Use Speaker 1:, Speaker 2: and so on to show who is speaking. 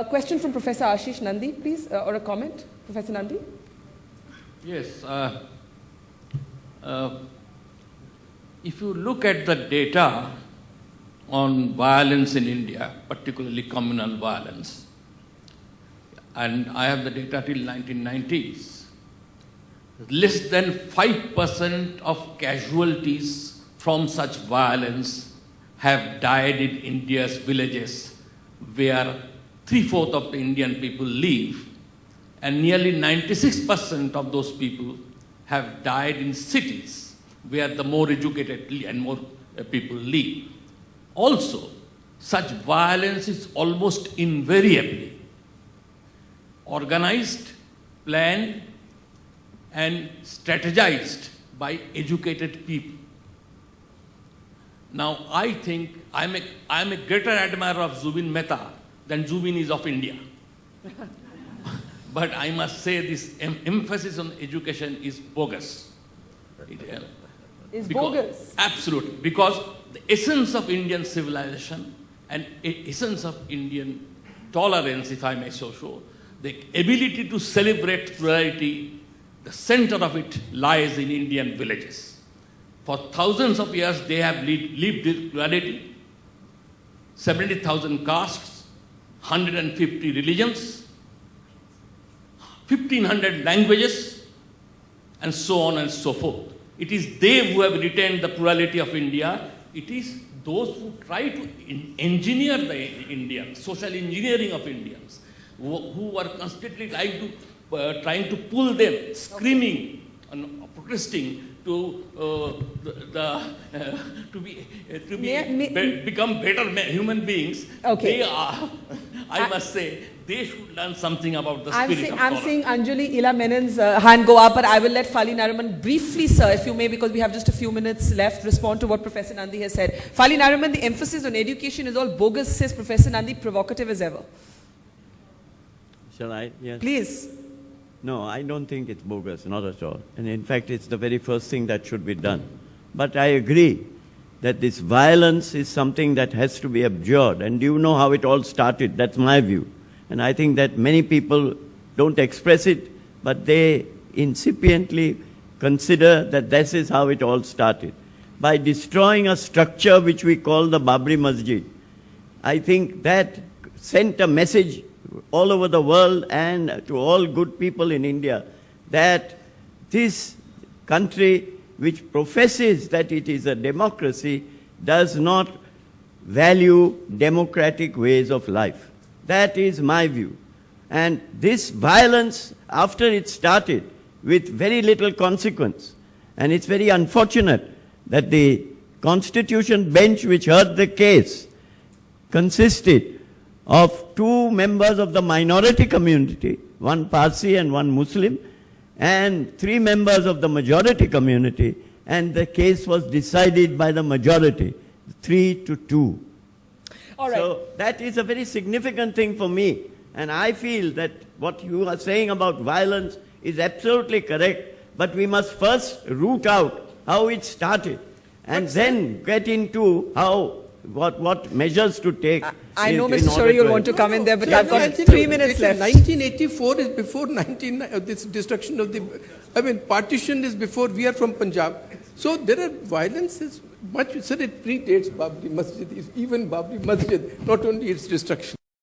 Speaker 1: Question from Professor Ashish Nandy, please, or a comment, Professor Nandy?
Speaker 2: Yes. If you look at the data on violence in India, particularly communal violence, and I have the data till 1990s, less than 5% of casualties from such violence have died in India's villages, where 3/4 of the Indian people live, and nearly 96% of those people have died in cities, where the more educated and more people live. Also, such violence is almost invariably organized, planned, and strategized by educated people. Now, I think I'm a greater admirer of Zubin Mehta than Zubin is of India. But I must say this emphasis on education is bogus.
Speaker 1: Is bogus?
Speaker 2: Absolutely. Because the essence of Indian civilization and essence of Indian tolerance, if I may so show, the ability to celebrate plurality, the center of it lies in Indian villages. For thousands of years, they have lived with plurality, 70,000 castes, 150 religions, 1,500 languages, and so on and so forth. It is they who have retained the plurality of India. It is those who try to engineer the Indians, social engineering of Indians, who are constantly trying to pull them, screaming and protesting to become better human beings.
Speaker 1: Okay.
Speaker 2: They are, I must say, they should learn something about the spirit of
Speaker 1: I'm seeing Anjali Ila Menon's hand go up, but I will let Fali Nariman briefly, sir, if you may, because we have just a few minutes left, respond to what Professor Nandy has said. Fali Nariman, the emphasis on education is all bogus, says Professor Nandy, provocative as ever.
Speaker 3: Shall I? Yes.
Speaker 1: Please.
Speaker 3: No, I don't think it's bogus, not at all. And in fact, it's the very first thing that should be done. But I agree that this violence is something that has to be abjured. And do you know how it all started? That's my view. And I think that many people don't express it, but they incipiently consider that this is how it all started. By destroying a structure which we call the Babri Masjid, I think that sent a message all over the world and to all good people in India that this country, which professes that it is a democracy, does not value democratic ways of life. That is my view. And this violence, after it started with very little consequence, and it's very unfortunate that the Constitution bench which heard the case consisted of 2 members of the minority community, one Parsi and one Muslim, and 3 members of the majority community, and the case was decided by the majority, 3-2.
Speaker 1: All right.
Speaker 3: So that is a very significant thing for me. And I feel that what you are saying about violence is absolutely correct, but we must first root out how it started, and then get into how what measures to take.
Speaker 1: I know, Mr. Shori, you'll want to come in there, but I've got 3 minutes left.
Speaker 4: 1984 is before this destruction of the, partition is before. We are from Punjab. So there are violence is much, sir, it predates Babri Masjid, even Babri Masjid, not only its destruction.